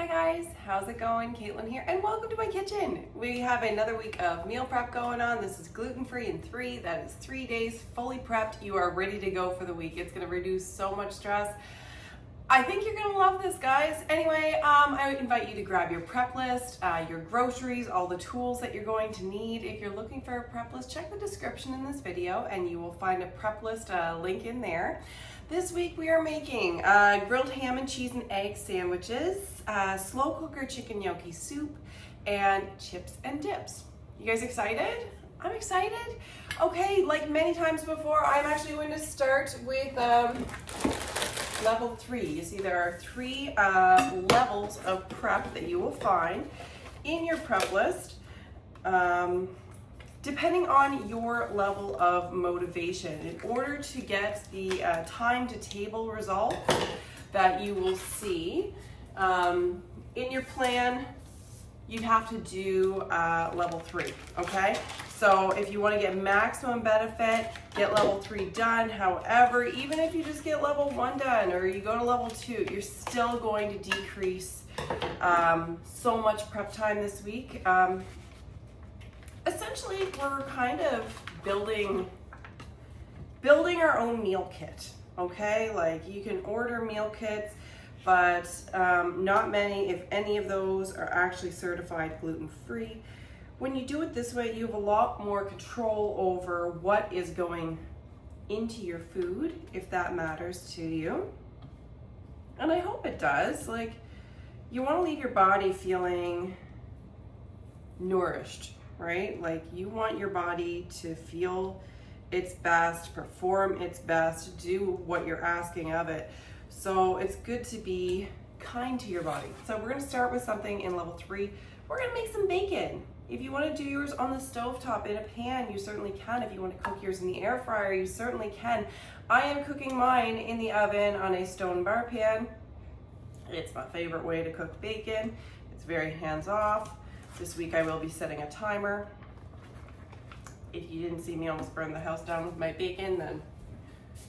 guys, how's it going? Caitlin here, and welcome to my kitchen. We have another week of meal prep going on. This is gluten-free in 3. That is 3 days fully prepped. You are ready to go for the week. It's gonna reduce so much stress. I think you're gonna love this, guys. Anyway, I invite you to grab your prep list, your groceries, all the tools that you're going to need. If you're looking for a prep list, check the description in this video and you will find a prep list link in there. This week we are making grilled ham and cheese and egg sandwiches, slow cooker chicken gnocchi soup, and chips and dips. You guys excited? I'm excited. Okay, like many times before, I'm actually going to start with level 3. You see there are 3 levels of prep that you will find in your prep list. Depending on your level of motivation, in order to get the time to table results that you will see in your plan, you'd have to do level 3, okay? So if you want to get maximum benefit, get level 3 done. However, even if you just get level 1 done or you go to level 2, you're still going to decrease so much prep time this week. Essentially, we're kind of building our own meal kit, okay? Like, you can order meal kits, but not many, if any of those, are actually certified gluten-free. When you do it this way, you have a lot more control over what is going into your food, if that matters to you. And I hope it does. Like, you want to leave your body feeling nourished, right? Like, you want your body to feel its best, perform its best, do what you're asking of it. So it's good to be kind to your body. So we're gonna start with something in level 3. We're gonna make some bacon. If you wanna do yours on the stovetop in a pan, you certainly can. If you wanna cook yours in the air fryer, you certainly can. I am cooking mine in the oven on a stone bar pan. It's my favorite way to cook bacon. It's very hands-off. This week I will be setting a timer. If you didn't see me almost burn the house down with my bacon, then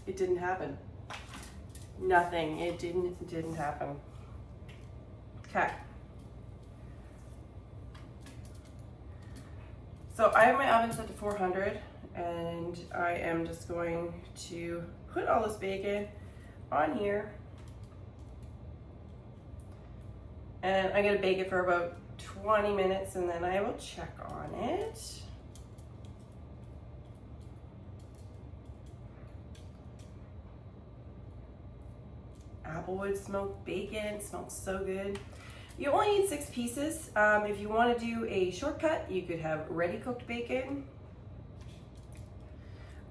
it didn't happen. Nothing, it didn't happen. Okay. So I have my oven set to 400 and I am just going to put all this bacon on here. And I'm gonna bake it for about 20 minutes and then I will check on it. Applewood smoked bacon, smells so good. You only need 6 pieces. If you want to do a shortcut, you could have ready cooked bacon.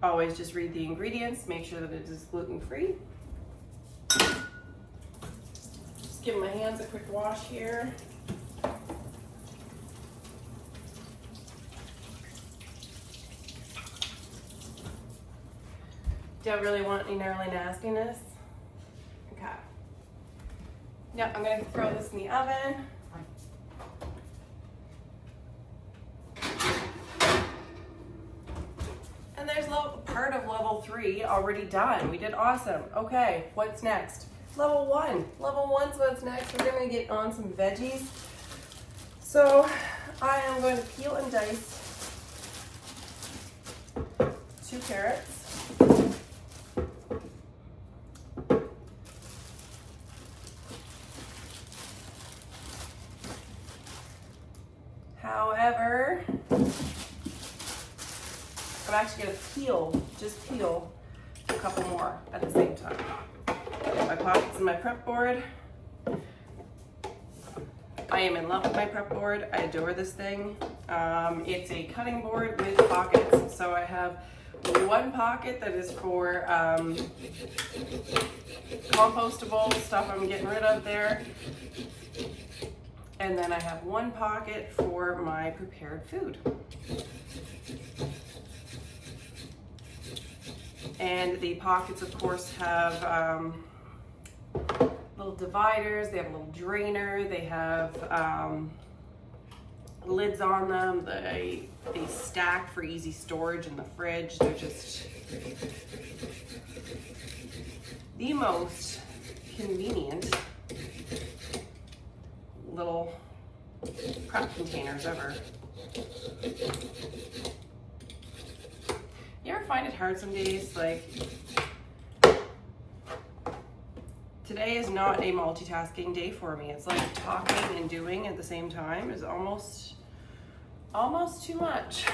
Always just read the ingredients, make sure that it is gluten-free. Just give my hands a quick wash here. Don't really want any gnarly nastiness. Okay. Now I'm gonna throw this in the oven. And there's part of level 3 already done. We did awesome. Okay, what's next? Level 1. Level 1's what's next. We're gonna get on some veggies. So I am going to peel and dice 2 carrots. However, I'm actually going to just peel a couple more at the same time. My pockets and my prep board. I am in love with my prep board. I adore this thing. It's a cutting board with pockets. So I have 1 pocket that is for compostable stuff I'm getting rid of there. And then I have 1 pocket for my prepared food. And the pockets, of course, have little dividers, they have a little drainer, they have lids on them, they stack for easy storage in the fridge. They're just the most convenient little prep containers ever. You ever find it hard some days? Like, today is not a multitasking day for me. It's like talking and doing at the same time is almost too much.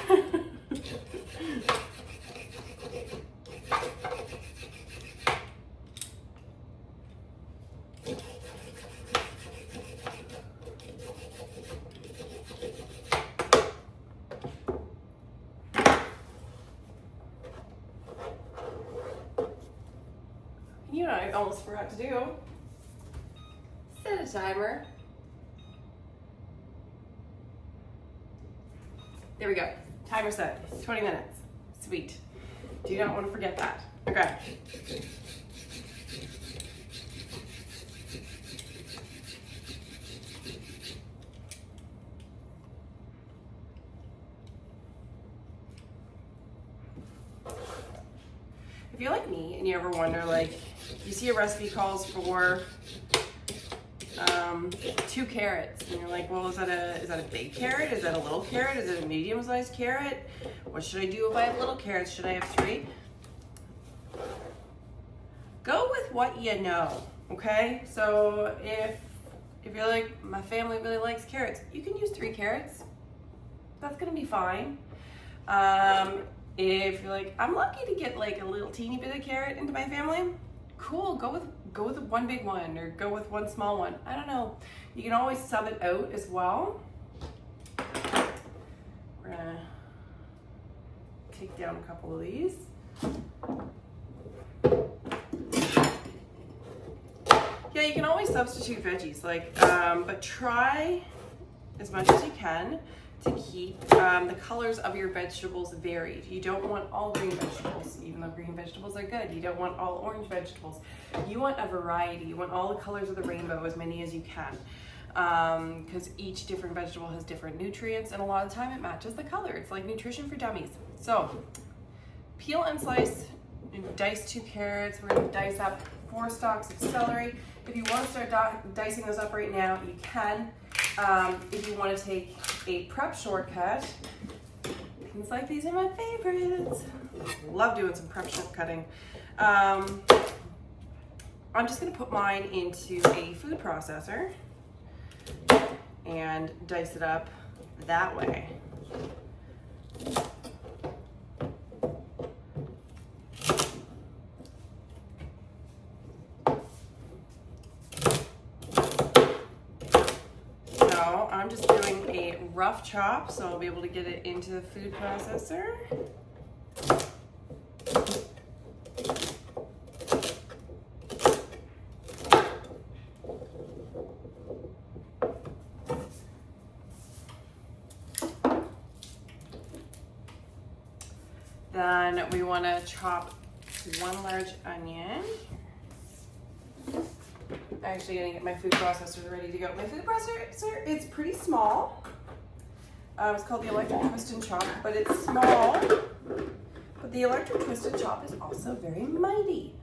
You know, I almost forgot to do. Set a timer. There we go. Timer set. 20 minutes. Sweet. Do not want to forget that. Okay. If you're like me and you ever wonder, like, you see a recipe calls for 2 carrots, and you're like, well, is that a big carrot? Is that a little carrot? Is it a medium-sized carrot? What should I do if I have little carrots? Should I have 3? Go with what you know, okay? So if you're like, my family really likes carrots, you can use 3 carrots. That's gonna be fine. If you're like, I'm lucky to get like a little teeny bit of carrot into my family, cool, go with 1 big one or go with 1 small one. I don't know. You can always sub it out as well. We're gonna take down a couple of these. Yeah, you can always substitute veggies, like, but try as much as you can to keep the colors of your vegetables varied. You don't want all green vegetables, even though green vegetables are good. You don't want all orange vegetables. You want a variety. You want all the colors of the rainbow, as many as you can. Because each different vegetable has different nutrients, and a lot of the time it matches the color. It's like nutrition for dummies. So, peel and slice and dice 2 carrots. We're gonna dice up 4 stalks of celery. If you want to start dicing those up right now, you can. If you want to take a prep shortcut, things like these are my favorites. Love doing some prep shortcutting. I'm just going to put mine into a food processor and dice it up that way. I'm just doing a rough chop, so I'll be able to get it into the food processor. Then we want to chop 1 large onion. I'm actually gonna get my food processor ready to go. My food processor, it's pretty small. It's called the electric twist and chop, but it's small. But the electric twist and chop is also very mighty.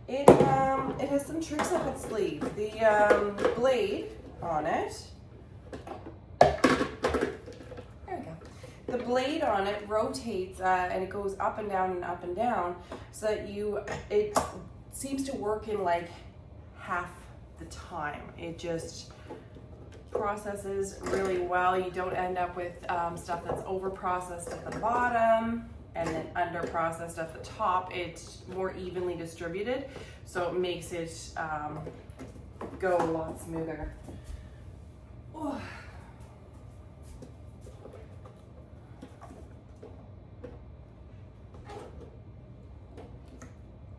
It has some tricks up its sleeve. The blade on it. There we go. The blade on it rotates and it goes up and down and up and down, so that it seems to work in like half the time. It just processes really well. You don't end up with stuff that's over processed at the bottom and then under processed at the top. It's more evenly distributed, so it makes it go a lot smoother. Ooh.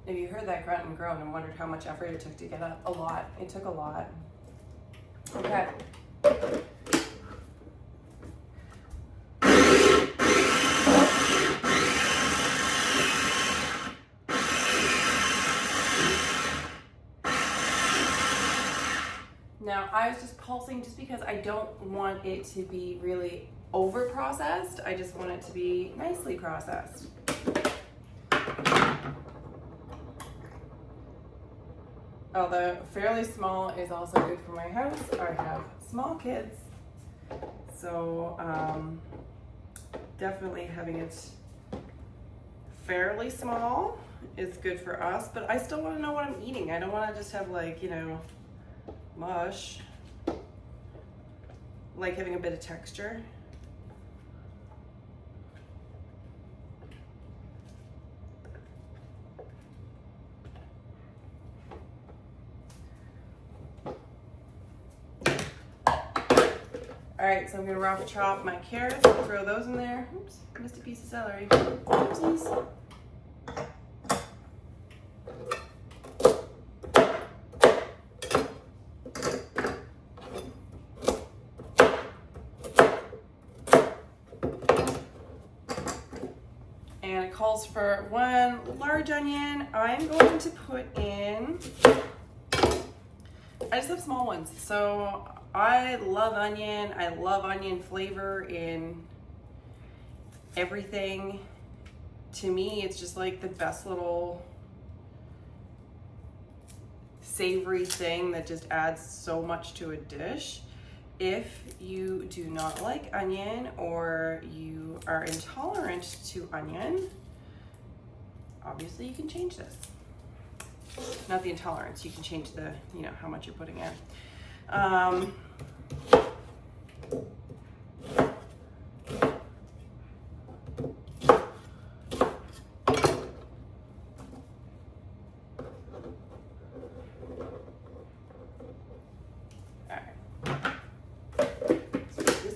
If you heard that grunt and groan and wondered how much effort it took to get up, a lot. It took a lot. Okay. Now, I was just pulsing just because I don't want it to be really over processed. I just want it to be nicely processed. Although fairly small is also good for my house. I have small kids, so definitely having it fairly small is good for us, but I still want to know what I'm eating. I don't want to just have like, you know, mush. Like having a bit of texture. All right, so I'm gonna rough chop my carrots, throw those in there. Oops, missed a piece of celery. Oopsies. And it calls for 1 large onion. I'm going to put in, I just have small ones. So I love onion. I love onion flavor in everything. To me, it's just like the best little savory thing that just adds so much to a dish. If you do not like onion or you are intolerant to onion, obviously you can change this. Not the intolerance, you can change the, you know, how much you're putting in.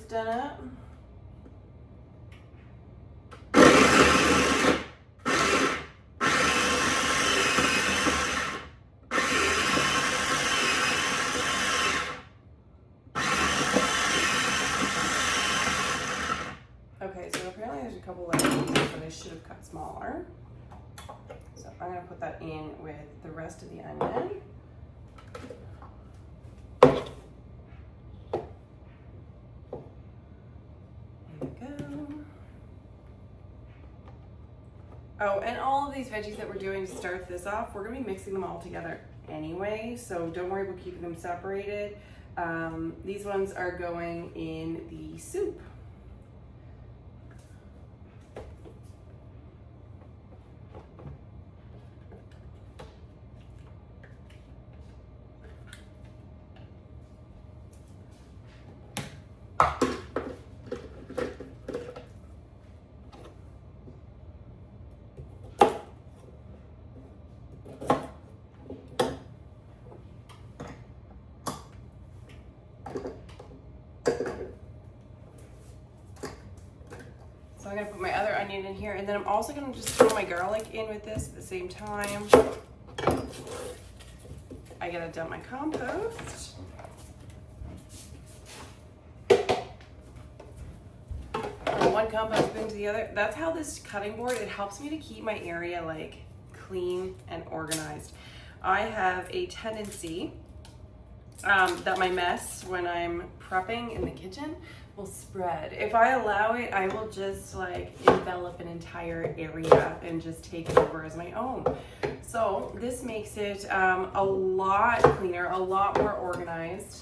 Done up. Okay, so apparently there's a couple of pieces that I should have cut smaller. So I'm gonna put that in with the rest of the onion. Oh, and all of these veggies that we're doing to start this off, we're gonna be mixing them all together anyway, so don't worry about keeping them separated. These ones are going in the soup. So I'm gonna put my other onion in here, and then I'm also gonna just throw my garlic in with this at the same time. I gotta dump my compost. From one compost bin to the other. That's how this cutting board, it helps me to keep my area like clean and organized. I have a tendency that my mess when I'm prepping in the kitchen will spread. If I allow it, I will just like envelop an entire area and just take it over as my own. So this makes it a lot cleaner, a lot more organized.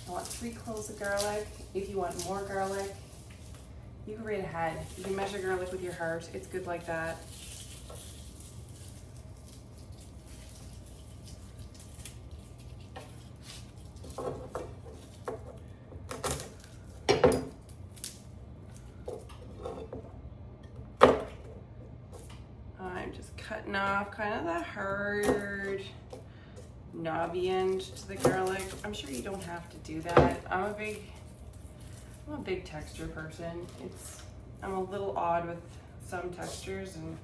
I want 3 cloves of garlic. If you want more garlic, you go right ahead. You can measure garlic with your heart. It's good like that. I'm just cutting off kind of the hard knobby end to the garlic. I'm sure you don't have to do that. I'm a big texture person. I'm a little odd with some textures, and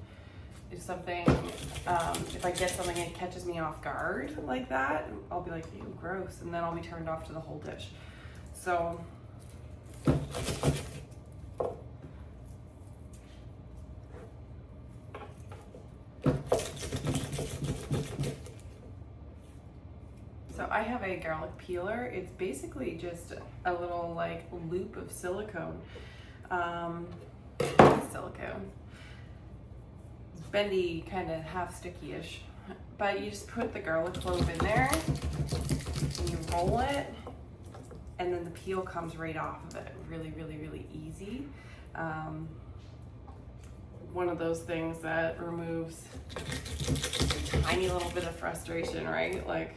if something, if I get something that catches me off guard like that, I'll be like, ew, gross, and then I'll be turned off to the whole dish. So I have a garlic peeler. It's basically just a little like loop of silicone. bendy, kind of half sticky-ish. But you just put the garlic clove in there, and you roll it, and then the peel comes right off of it. Really, really, really easy. One of those things that removes a tiny little bit of frustration, right? Like,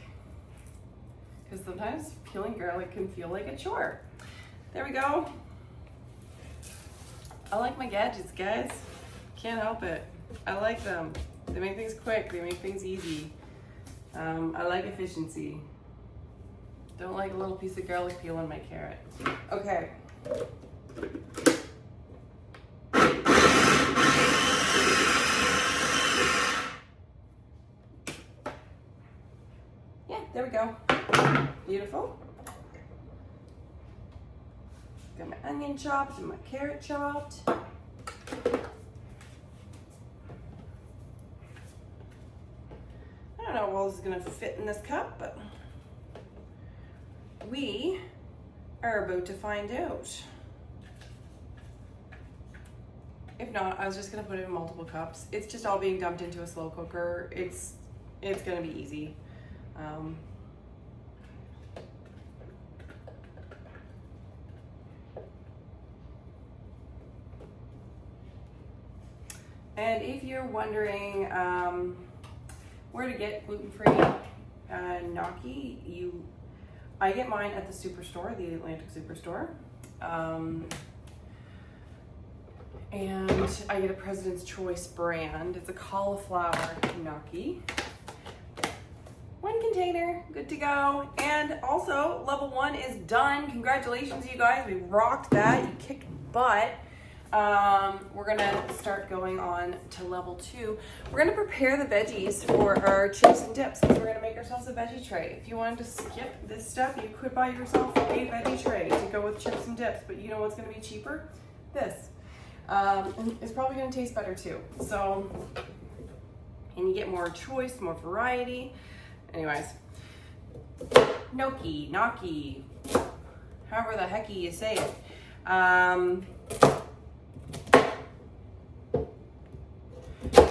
because sometimes peeling garlic can feel like a chore. There we go. I like my gadgets, guys. Can't help it. I like them. They make things quick, they make things easy. I like efficiency. Don't like a little piece of garlic peel on my carrot. Okay. Yeah, there we go. Beautiful. Got my onion chopped and my carrot chopped. I don't know how well this is gonna fit in this cup, but we are about to find out. If not, I was just gonna put it in multiple cups. It's just all being dumped into a slow cooker. It's gonna be easy. And if you're wondering where to get gluten-free gnocchi, I get mine at the Superstore, the Atlantic Superstore. And I get a President's Choice brand. It's a cauliflower gnocchi. One container, good to go. And also, level 1 is done. Congratulations, you guys. We rocked that. You kicked butt. We're gonna start going on to level 2. We're gonna prepare the veggies for our chips and dips because we're gonna make ourselves a veggie tray. If you wanted to skip this step, you could buy yourself a veggie tray to go with chips and dips, but you know what's gonna be cheaper? This. And it's probably gonna taste better too. So, and you get more choice, more variety. Anyways, gnocchi, however the hecky you say it.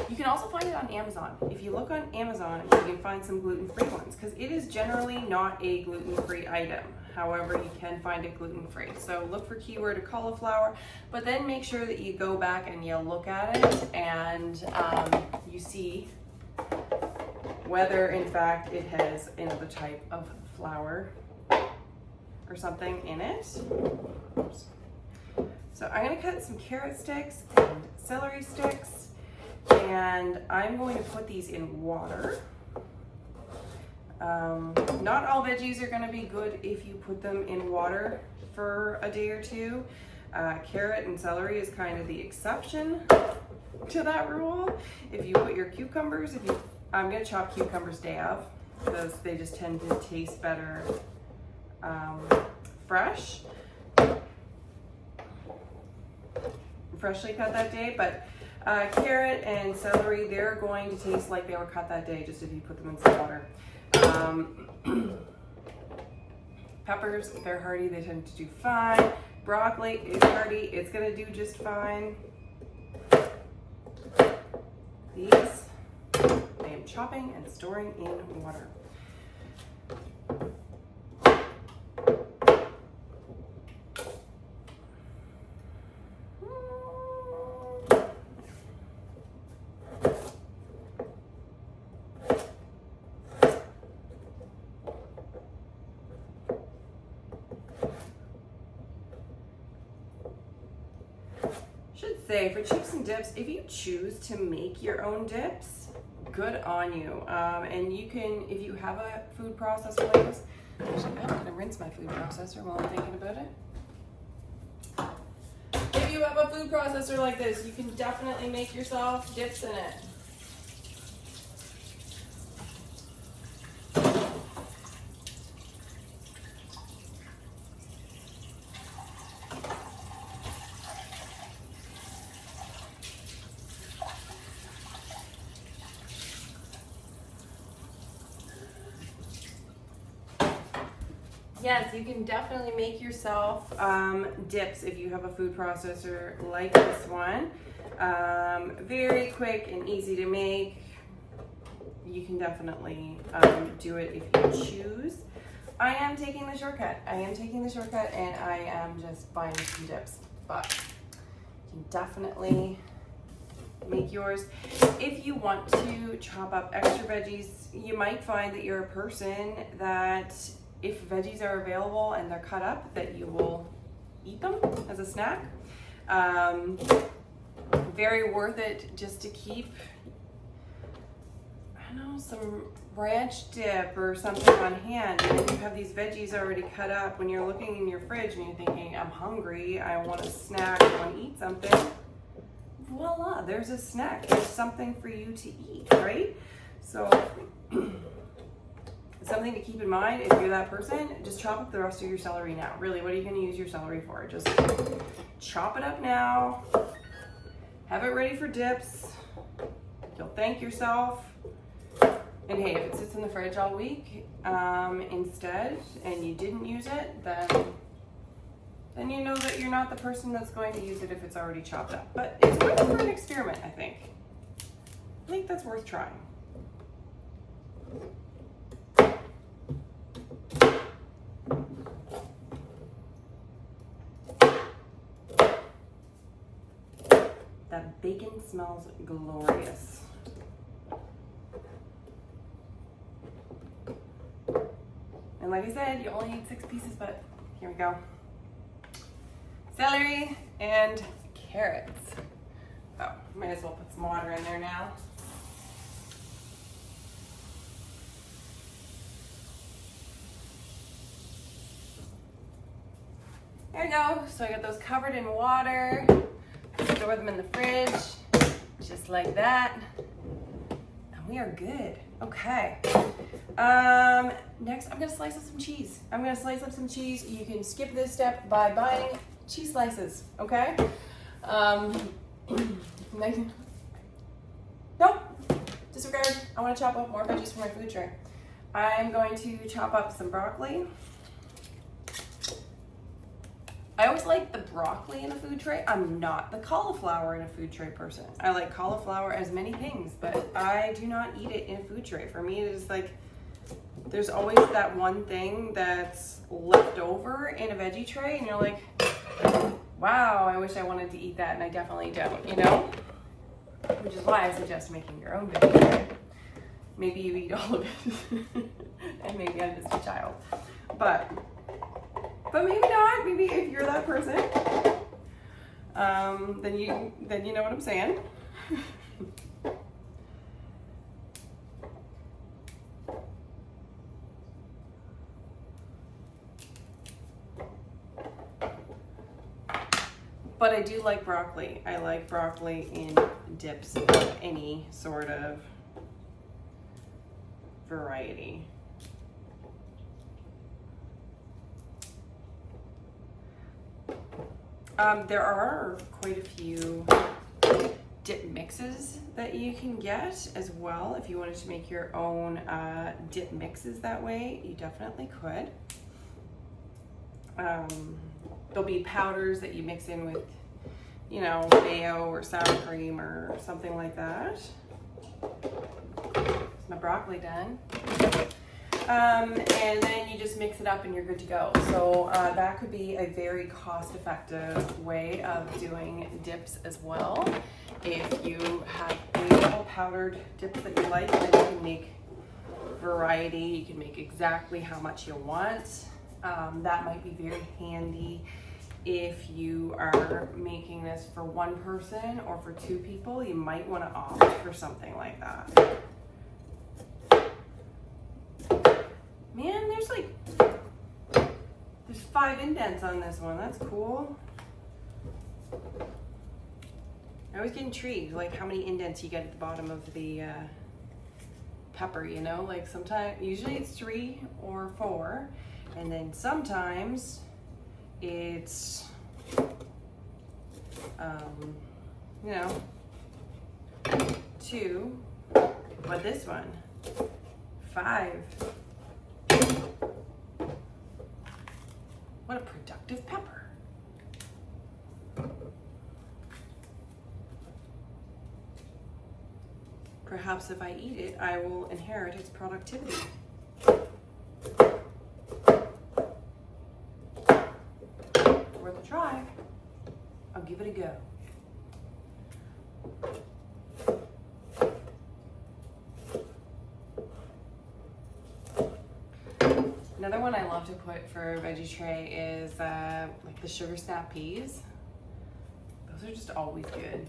You can also find it on Amazon. If you look on Amazon, you can find some gluten-free ones because it is generally not a gluten-free item. However, you can find it gluten-free. So look for keyword cauliflower, but then make sure that you go back and you look at it and you see whether in fact it has another type of flour or something in it. Oops. So I'm gonna cut some carrot sticks and celery sticks, and I'm going to put these in water. Not all veggies are gonna be good if you put them in water for a day or two. Carrot and celery is kind of the exception to that rule. If you put your cucumbers, I'm gonna chop cucumbers day of because they just tend to taste better fresh. Freshly cut that day, but carrot and celery, they're going to taste like they were cut that day just if you put them in some water. Peppers, they're hardy, they tend to do fine. Broccoli is hardy, it's gonna do just fine. These, I am chopping and storing in water. Say for chips and dips, if you choose to make your own dips, good on you. And you can, if you have a food processor like this, actually I'm gonna rinse my food processor while I'm thinking about it. If you have a food processor like this, you can definitely make yourself dips in it. Yes, you can definitely make yourself dips if you have a food processor like this one. Very quick and easy to make. You can definitely do it if you choose. I am taking the shortcut. And I am just buying some dips. But you can definitely make yours. If you want to chop up extra veggies, you might find that you're a person that if veggies are available and they're cut up, that you will eat them as a snack. Very worth it just to keep, I don't know, some ranch dip or something on hand. And then you have these veggies already cut up. When you're looking in your fridge and you're thinking, I'm hungry, I want a snack, I want to eat something. Voila, there's a snack. There's something for you to eat, right? So something to keep in mind if you're that person, just chop up the rest of your celery now. Really, what are you going to use your celery for? Just chop it up now. Have it ready for dips. You'll thank yourself. And hey, if it sits in the fridge all week instead and you didn't use it, then you know that you're not the person that's going to use it if it's already chopped up. But it's worth it for an experiment, I think. I think that's worth trying. That bacon smells glorious. And like I said, you only need 6 pieces, but here we go. Celery and carrots. Oh, might as well put some water in there now. There we go. So I got those covered in water. Store them in the fridge, just like that. And we are good. Okay. Next, I'm gonna slice up some cheese. You can skip this step by buying cheese slices, okay? Nope, disregard. I wanna chop up more veggies for my food tray. I'm going to chop up some broccoli. I always like the broccoli in a food tray. I'm not the cauliflower in a food tray person. I like cauliflower as many things, but I do not eat it in a food tray. For me, it is like, there's always that one thing that's left over in a veggie tray, and you're like, wow, I wish I wanted to eat that, and I definitely don't, you know? Which is why I suggest making your own veggie tray. Maybe you eat all of it, and maybe I'm just a child. But maybe not. Maybe if you're that person, then you know what I'm saying. But I do like broccoli. I like broccoli in dips of any sort of variety. There are quite a few dip mixes that you can get as well. If you wanted to make your own dip mixes that way, you definitely could. There'll be powders that you mix in with, you know, mayo or sour cream or something like that. Is my broccoli done? And then you just mix it up and you're good to go. So that could be a very cost-effective way of doing dips as well. If you have a couple powdered dips that you like, then you can make variety. You can make exactly how much you want. That might be very handy if you are making this for one person or for 2 people. You might want to opt for something like that. Man, there's 5 indents on this one. That's cool. I always get intrigued, like how many indents you get at the bottom of the pepper, you know? Like sometimes, usually it's 3 or 4, and then sometimes it's, you know, 2, but this one, 5. What a productive pepper. Perhaps if I eat it, I will inherit its productivity. Worth a try. I'll give it a go. Another one I love to put for a veggie tray is like the sugar snap peas. Those are just always good.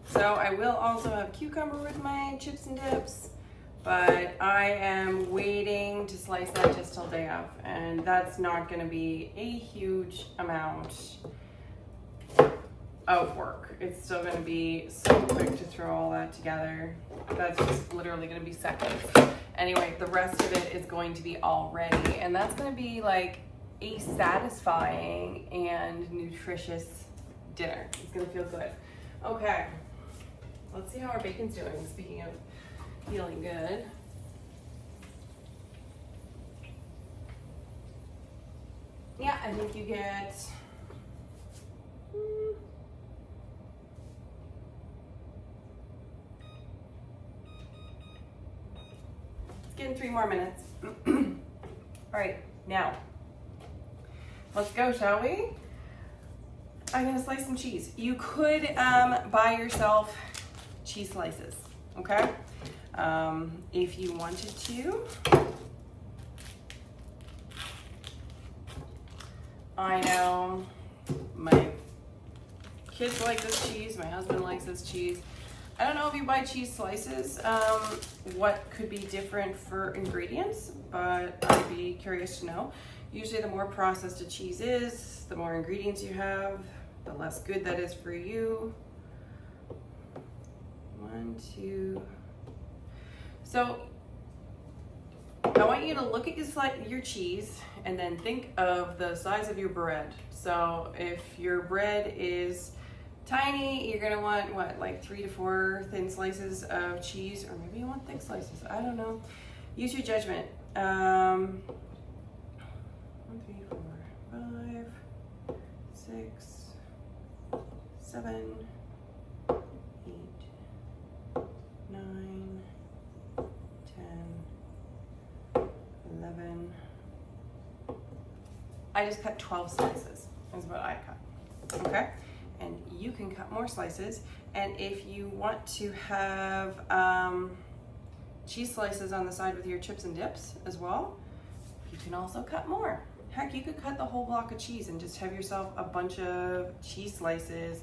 So I will also have cucumber with my chips and dips, but I am waiting to slice that just till day of, and that's not going to be a huge amount of work. It's still going to be so quick to throw all that together. That's just literally going to be seconds. Anyway, the rest of it is going to be all ready, and that's going to be like a satisfying and nutritious dinner. It's going to feel good. Okay. Let's see how our bacon's doing. Speaking of feeling good. Yeah, I think you get let's get in 3 more minutes. All right, now let's go, shall we? I'm gonna slice some cheese. You could buy yourself cheese slices, okay? If you wanted to. I know my kids like this cheese, my husband likes this cheese. I don't know if you buy cheese slices, what could be different for ingredients, but I'd be curious to know. Usually the more processed a cheese is, the more ingredients you have, the less good that is for you. 1, 2. So I want you to look at your cheese and then think of the size of your bread. So if your bread is tiny, you're gonna want what, like 3 to 4 thin slices of cheese, or maybe you want thick slices. I don't know. Use your judgment. 1, 3, 4, 5, 6, 7, 8, 9, 10, 11. I just cut 12 slices is what I cut, okay? And you can cut more slices. And if you want to have cheese slices on the side with your chips and dips as well, you can also cut more. Heck, you could cut the whole block of cheese and just have yourself a bunch of cheese slices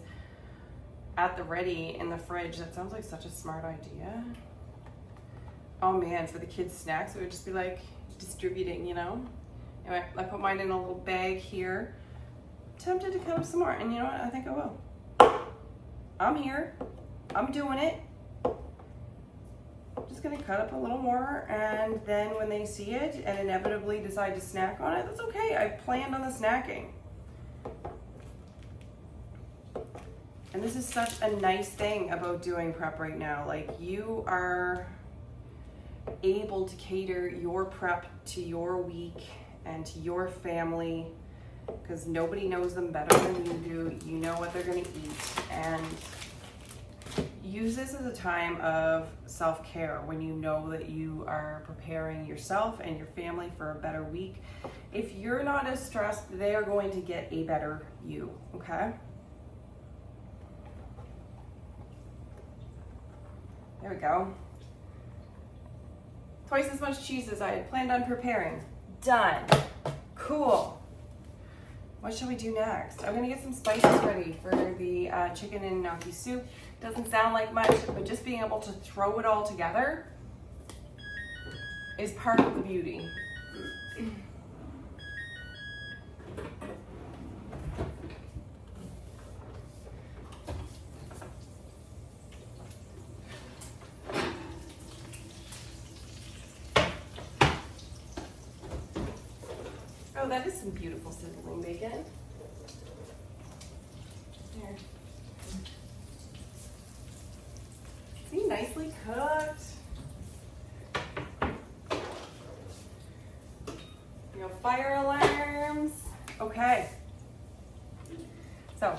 at the ready in the fridge. That sounds like such a smart idea. Oh man, for the kids' snacks, it would just be like distributing, you know? Anyway, I put mine in a little bag here. Tempted to cut up some more, and you know what? I think I will. I'm here. I'm doing it. Just gonna cut up a little more, and then when they see it and inevitably decide to snack on it, that's okay. I planned on the snacking. And this is such a nice thing about doing prep right now. Like, you are able to cater your prep to your week and to your family, because nobody knows them better than you do. You know what they're going to eat, and use this as a time of self-care when you know that you are preparing yourself and your family for a better week. If you're not as stressed, they are going to get a better you, okay? There we go. Twice as much cheese as I had planned on preparing. Done. Cool. What shall we do next? I'm gonna get some spices ready for the chicken and gnocchi soup. Doesn't sound like much, but just being able to throw it all together is part of the beauty. Oh, that is some beautiful sizzling bacon. There. See, nicely cooked. No fire alarms. Okay. So,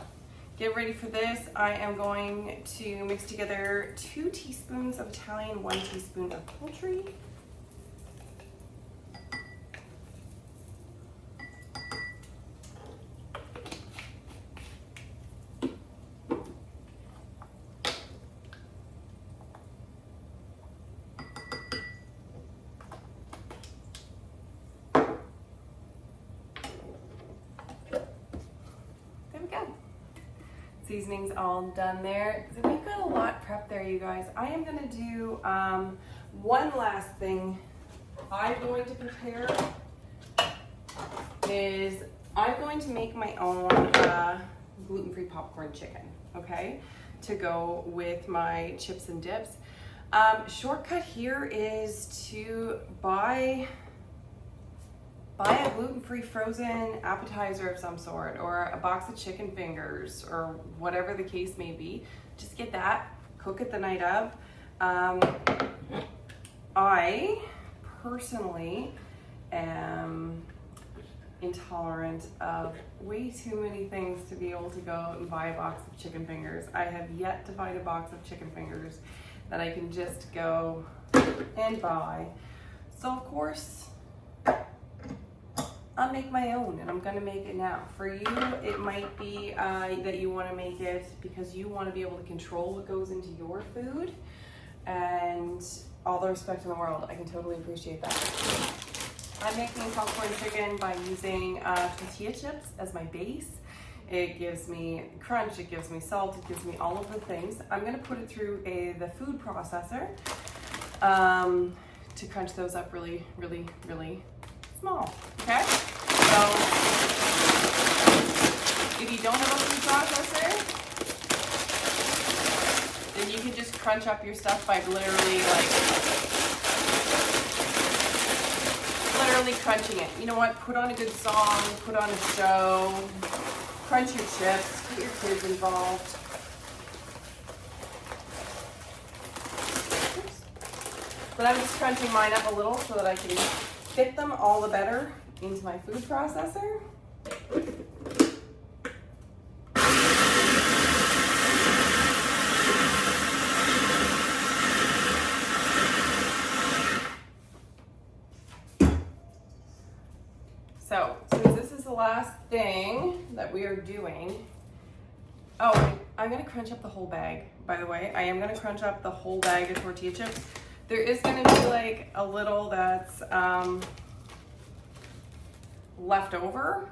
get ready for this. I am going to mix together 2 teaspoons of Italian, 1 teaspoon of poultry. Seasoning's all done there. So we've got a lot prepped there, you guys. I am gonna do one last thing I'm going to prepare is I'm going to make my own gluten-free popcorn chicken, okay? To go with my chips and dips. Shortcut here is to buy a gluten-free frozen appetizer of some sort, or a box of chicken fingers, or whatever the case may be. Just get that, cook it the night of. I personally am intolerant of way too many things to be able to go out and buy a box of chicken fingers. I have yet to find a box of chicken fingers that I can just go and buy. So of course, I'll make my own, and I'm gonna make it now. For you, it might be that you wanna make it because you wanna be able to control what goes into your food, and all the respect in the world, I can totally appreciate that. I'm making popcorn chicken by using tortilla chips as my base. It gives me crunch, it gives me salt, it gives me all of the things. I'm gonna put it through the food processor to crunch those up really, really, really small, okay? So, if you don't have a food processor, then you can just crunch up your stuff by literally crunching it. You know what? Put on a good song, put on a show, crunch your chips, get your kids involved. Oops. But I'm just crunching mine up a little so that I can fit them all the better into my food processor. So, since this is the last thing that we are doing, oh, I'm gonna crunch up the whole bag, by the way. I am gonna crunch up the whole bag of tortilla chips. There is gonna be like a little that's left over,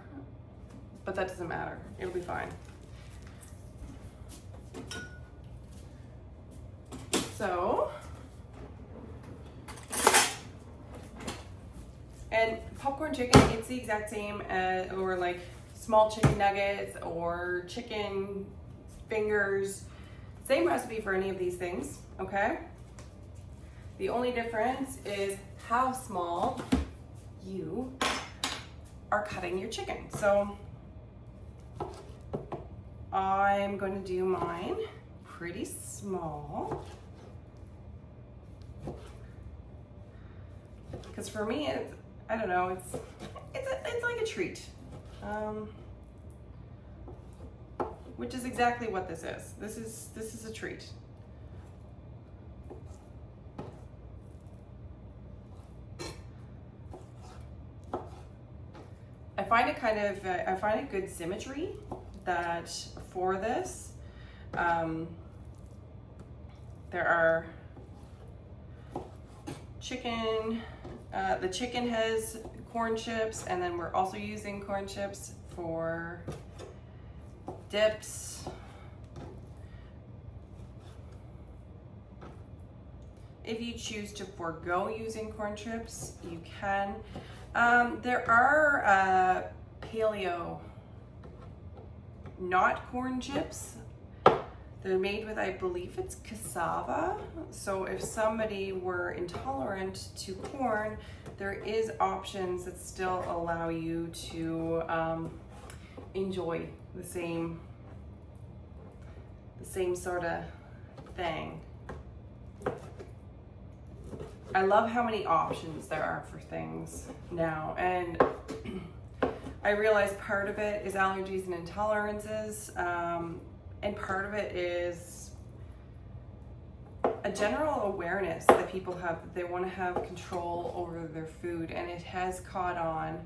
but that doesn't matter. It'll be fine. So, and popcorn chicken, it's the exact same as, or like small chicken nuggets or chicken fingers. Same recipe for any of these things, okay? The only difference is how small you are cutting your chicken. So I'm going to do mine pretty small, because for me, I don't know, it's like a treat, which is exactly what this is. This is a treat. I find it good symmetry that for this, there are chicken, the chicken has corn chips, and then we're also using corn chips for dips. If you choose to forego using corn chips, you can. There are paleo not corn chips. They're made with, I believe it's cassava. So if somebody were intolerant to corn, there is options that still allow you to enjoy the same sort of thing. I love how many options there are for things now, and I realize part of it is allergies and intolerances, and part of it is a general awareness that people have, that they want to have control over their food, and it has caught on.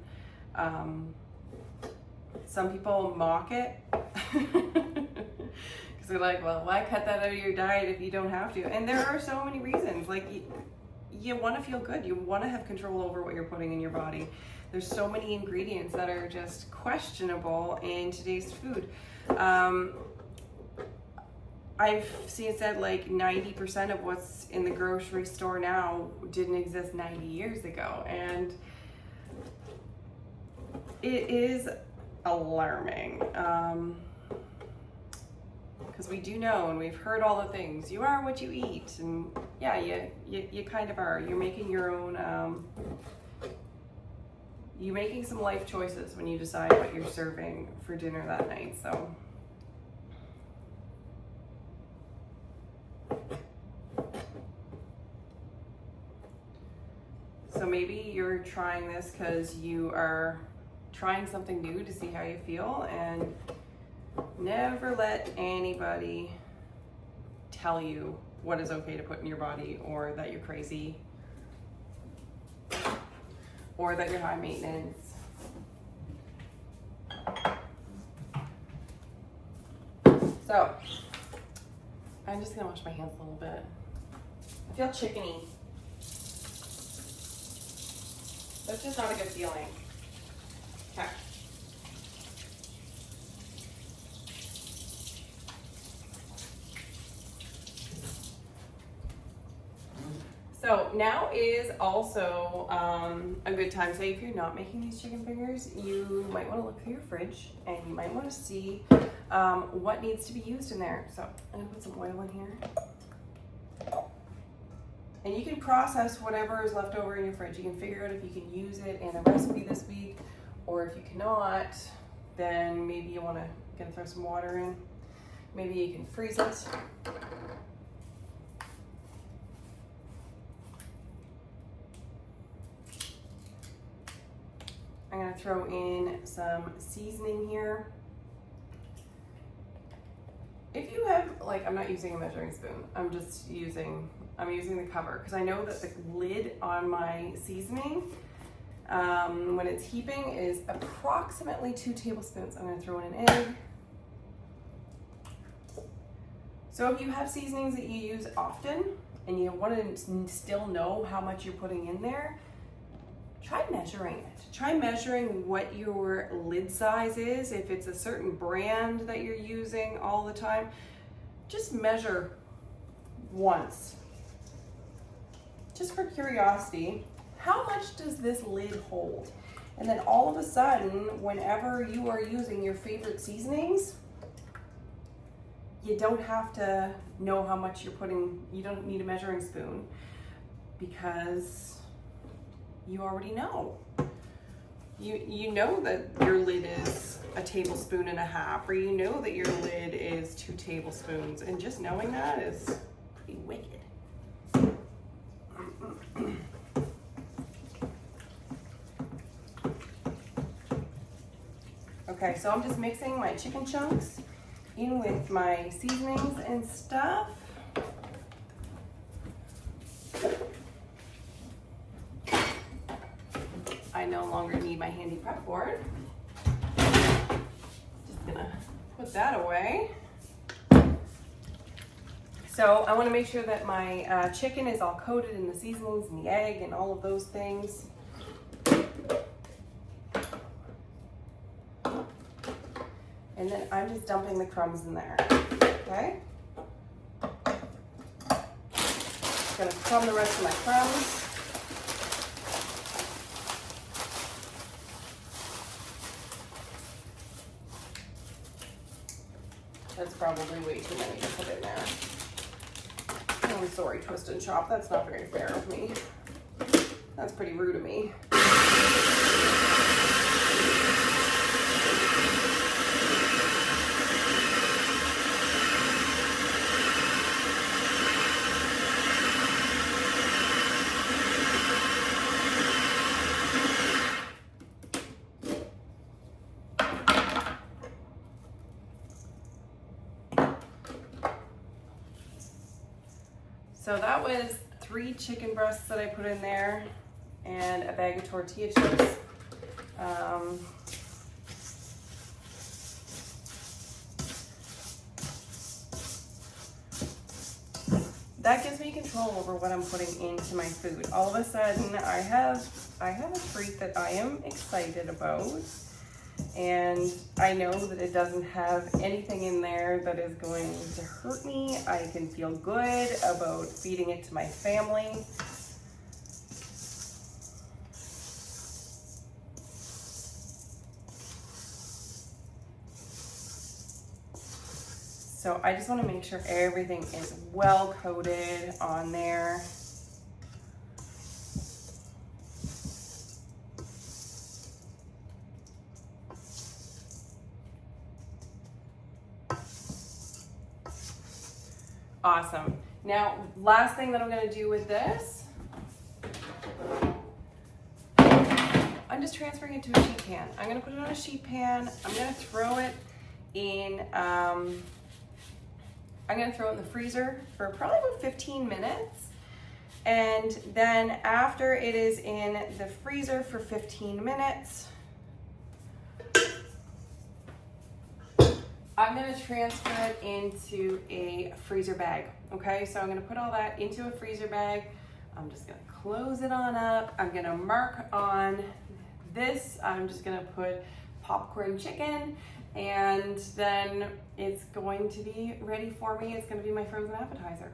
Some people mock it because they're like, well, why cut that out of your diet if you don't have to? And there are so many reasons. Like, you want to feel good. You want to have control over what you're putting in your body. There's so many ingredients that are just questionable in today's food. I've seen it said like 90% of what's in the grocery store now didn't exist 90 years ago. And it is alarming. Because we do know, and we've heard all the things, you are what you eat. And yeah, you kind of are. You're making your own, you're making some life choices when you decide what you're serving for dinner that night. So maybe you're trying this because you are trying something new to see how you feel, and never let anybody tell you what is okay to put in your body, or that you're crazy, or that you're high maintenance. So, I'm just gonna wash my hands a little bit. I feel chickeny. That's just not a good feeling. Okay. So now is also a good time. Say if you're not making these chicken fingers, you might want to look through your fridge, and you might want to see what needs to be used in there. So I'm gonna put some oil in here. And you can process whatever is left over in your fridge. You can figure out if you can use it in a recipe this week, or if you cannot, then maybe you want to throw some water in. Maybe you can freeze it. I'm gonna throw in some seasoning here. If you have, like, I'm not using a measuring spoon. I'm using the cover, because I know that the lid on my seasoning, when it's heaping, is approximately 2 tablespoons. I'm gonna throw in an egg. So if you have seasonings that you use often, and you want to still know how much you're putting in there, try measuring it. Try measuring what your lid size is. If it's a certain brand that you're using all the time, just measure once. Just for curiosity, how much does this lid hold? And then all of a sudden, whenever you are using your favorite seasonings, you don't have to know how much you're putting. You don't need a measuring spoon, because you already know. You know that your lid is 1.5 tablespoons, or you know that your lid is 2 tablespoons, and just knowing that is pretty wicked. Okay, so I'm just mixing my chicken chunks in with my seasonings and stuff. I no longer need my handy prep board. Just gonna put that away. So I want to make sure that my chicken is all coated in the seasonings and the egg and all of those things. And then I'm just dumping the crumbs in there, okay? gonna crumb the rest of my crumbs. That's probably way too many to put in there. Oh, I'm sorry, Twist and Chop. That's not very fair of me. That's pretty rude of me. So that was 3 chicken breasts that I put in there and a bag of tortilla chips. That gives me control over what I'm putting into my food. All of a sudden, I have a treat that I am excited about. And I know that it doesn't have anything in there that is going to hurt me. I can feel good about feeding it to my family. So I just want to make sure everything is well coated on there. Awesome. Now, last thing that I'm going to do with this, I'm just transferring it to a sheet pan. I'm going to put it on a sheet pan. I'm going to throw it in, I'm going to throw it in the freezer for probably about 15 minutes. And then after it is in the freezer for 15 minutes, I'm going to transfer it into a freezer bag. Okay, so I'm going to put all that into a freezer bag. I'm just going to close it on up. I'm going to mark on this. I'm just going to put popcorn chicken, and then it's going to be ready for me. It's going to be my frozen appetizer.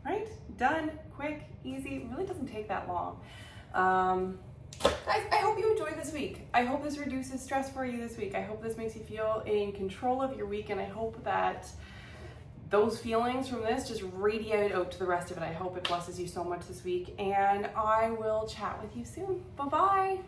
Right? Done. Quick, easy. It really doesn't take that long. Guys, I hope you enjoyed this week. I hope this reduces stress for you this week. I hope this makes you feel in control of your week, and I hope that those feelings from this just radiate out to the rest of it. I hope it blesses you so much this week, and I will chat with you soon. Bye-bye.